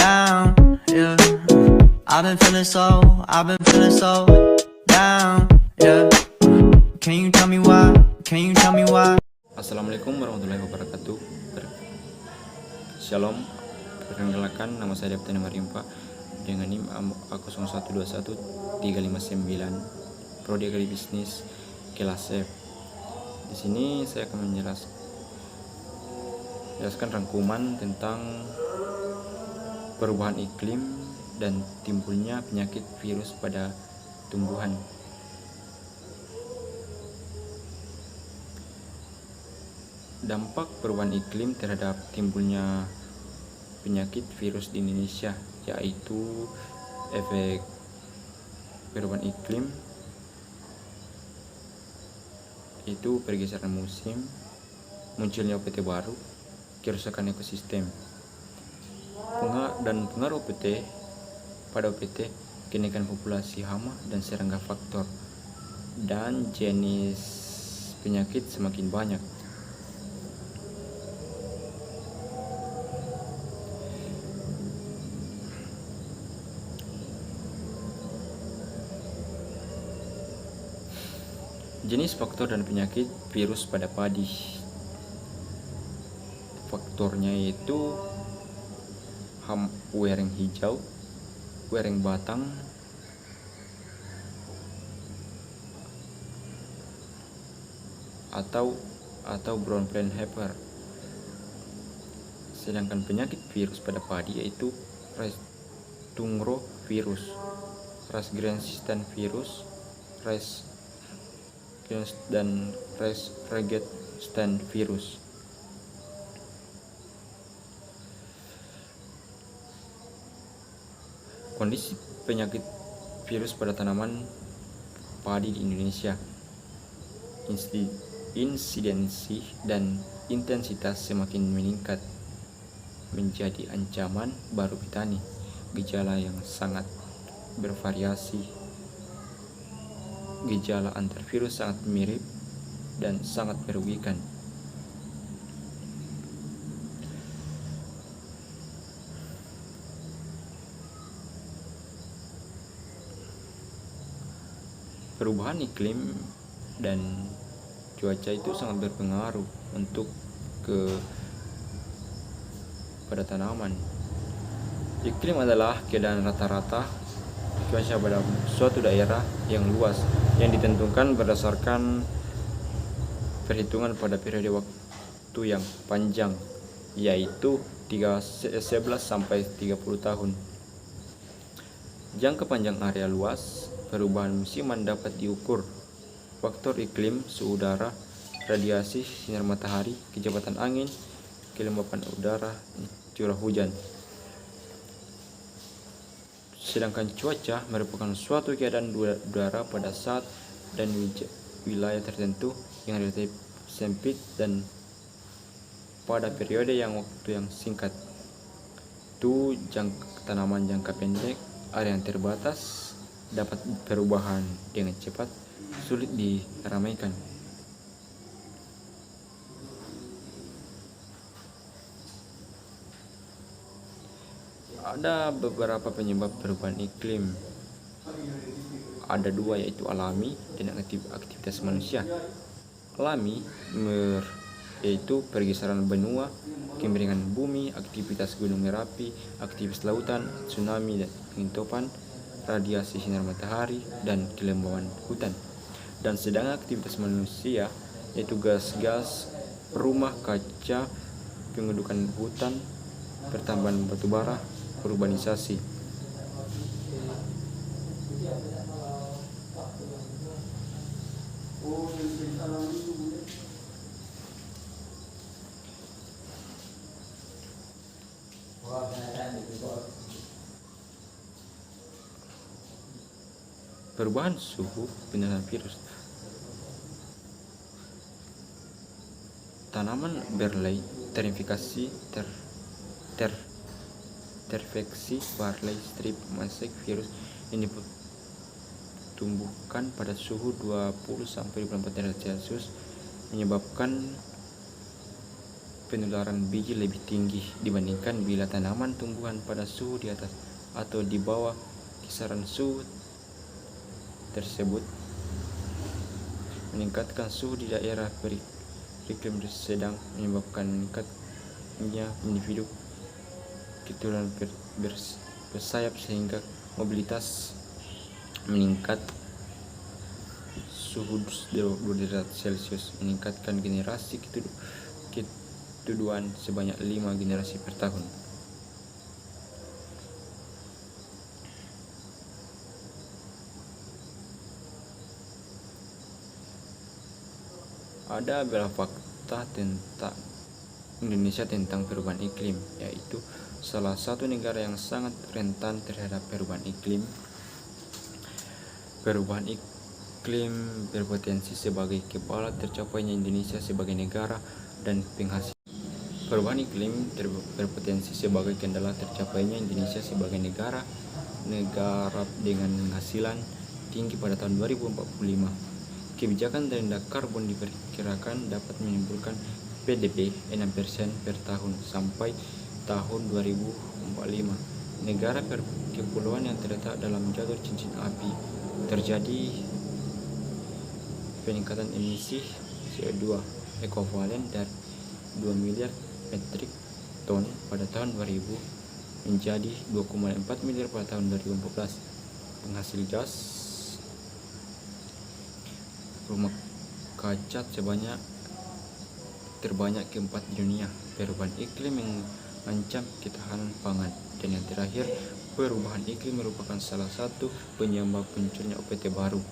down, yeah. I've been feeling so down, yeah. Can you tell me why? Can you tell me why? Assalamualaikum warahmatullahi wabarakatuh. Shalom. Perkenalkan, nama saya Deptena Marimpa dengan NIM A0121359 Prodi Agri Bisnis kelas F. Di sini saya akan menjelaskan rangkuman tentang perubahan iklim dan timbulnya penyakit virus pada tumbuhan. Dampak perubahan iklim terhadap timbulnya penyakit virus di Indonesia, yaitu efek perubahan iklim itu pergeseran musim, munculnya OPT baru, kerusakan ekosistem. Dan pengaruh OPT pada OPT, kenaikan populasi hama dan serangga faktor, dan jenis penyakit semakin banyak. Jenis faktor dan penyakit virus pada padi. Faktornya yaitu wereng hijau, wereng batang, atau brown plant heifer. Sedangkan penyakit virus pada padi yaitu Tungro virus, resistant virus, dan resistant virus. Kondisi penyakit virus pada tanaman padi di Indonesia. Insidensi dan intensitas semakin meningkat, menjadi ancaman baru petani. Gejala yang sangat bervariasi. Gejala antar virus sangat mirip dan sangat merugikan. Perubahan iklim dan cuaca itu sangat berpengaruh pada tanaman. Iklim adalah keadaan rata-rata cuaca pada suatu daerah yang luas yang ditentukan berdasarkan perhitungan pada periode waktu yang panjang, yaitu 11 sampai 30 tahun. Jangka panjang area luas, perubahan musiman dapat diukur. Faktor iklim, suhu udara, radiasi sinar matahari, kecepatan angin, kelembapan udara, curah hujan. Sedangkan cuaca merupakan suatu keadaan udara pada saat dan wilayah tertentu yang relatif sempit dan pada periode waktu yang singkat. Tanaman jangka pendek, area yang terbatas, dapat perubahan dengan cepat, sulit diramaikan. Ada beberapa penyebab perubahan iklim. Ada dua, yaitu alami dan aktivitas manusia. Alami yaitu pergeseran benua, kemiringan bumi, aktivitas gunung Merapi, aktivitas lautan, tsunami dan angin topan, radiasi sinar matahari, dan kelembaban hutan. Dan sedangkan aktivitas manusia yaitu gas-gas rumah kaca, pengerudukan hutan, pertambangan batubara, urbanisasi. Perubahan suhu penularan virus. Tanaman barley terinfeksi terinfeksi barley strip mosaic virus ini ditumbuhkan pada suhu 20 sampai 24 derajat Celcius, menyebabkan penularan biji lebih tinggi dibandingkan bila tanaman tumbuhan pada suhu di atas atau di bawah kisaran suhu tersebut. Meningkatkan suhu di daerah beriklim sedang menyebabkan meningkatnya individu keturunan bersayap sehingga mobilitas meningkat. Suhu 20 derajat Celcius meningkatkan generasi ketuduhan sebanyak 5 generasi per tahun. Ada beberapa fakta tentang Indonesia tentang perubahan iklim, yaitu salah satu negara yang sangat rentan terhadap perubahan iklim. Perubahan iklim berpotensi sebagai kepala tercapainya Indonesia sebagai negara dan penghasil. Perubahan iklim berpotensi sebagai kendala tercapainya Indonesia sebagai negara dengan penghasilan tinggi pada tahun 2045. Kebijakan rendah karbon diperkirakan dapat menimbulkan PDB 6% per tahun sampai tahun 2045. Negara kepulauan yang terletak dalam jalur cincin api terjadi peningkatan emisi CO2 ekuivalen dari 2 miliar metrik ton pada tahun 2000 menjadi 2,4 miliar pada tahun 2014. Penghasil gas rumah kaca terbanyak keempat di dunia. Perubahan iklim mengancam ketahanan pangan. Dan yang terakhir, perubahan iklim merupakan salah satu penyebab munculnya UPT baru.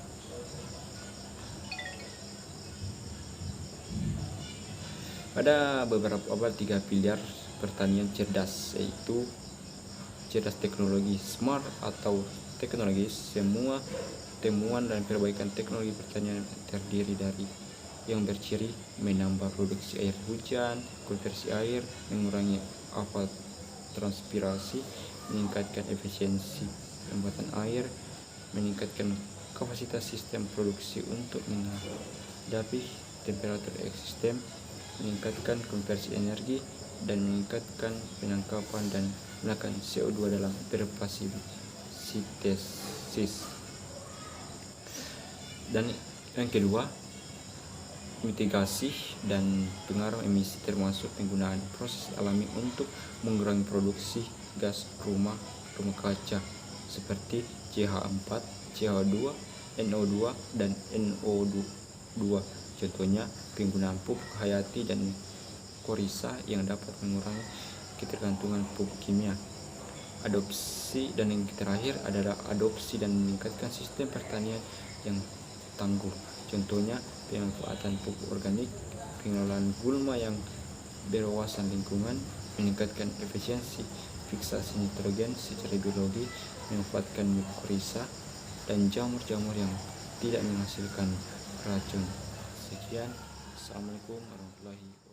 Ada beberapa 3 pilar pertanian cerdas, yaitu cerdas teknologi, smart atau teknologis. Semua temuan dan perbaikan teknologi pertanian terdiri dari yang berciri menambah produksi air hujan, konversi air, mengurangi evapotranspirasi, meningkatkan efisiensi penempatan air, meningkatkan kapasitas sistem produksi untuk menghadapi temperatur ekstrem, meningkatkan konversi energi, dan meningkatkan penangkapan dan menekan CO2 dalam berfotosintesis. Dan yang kedua, mitigasi dan pengaruh emisi termasuk penggunaan proses alami untuk mengurangi produksi gas rumah kaca seperti CH4, CH2, NO2 dan NO2. Contohnya penggunaan pupuk hayati dan korisa yang dapat mengurangi ketergantungan pupuk kimia. Adopsi dan yang terakhir adalah adopsi dan meningkatkan sistem pertanian yang tangguh. Contohnya pemanfaatan pupuk organik, pengelolaan gulma yang berwawasan lingkungan, meningkatkan efisiensi fiksasi nitrogen secara biologi, memanfaatkan mikorisa dan jamur-jamur yang tidak menghasilkan racun. Sekian, Assalamualaikum warahmatullahi wabarakatuh.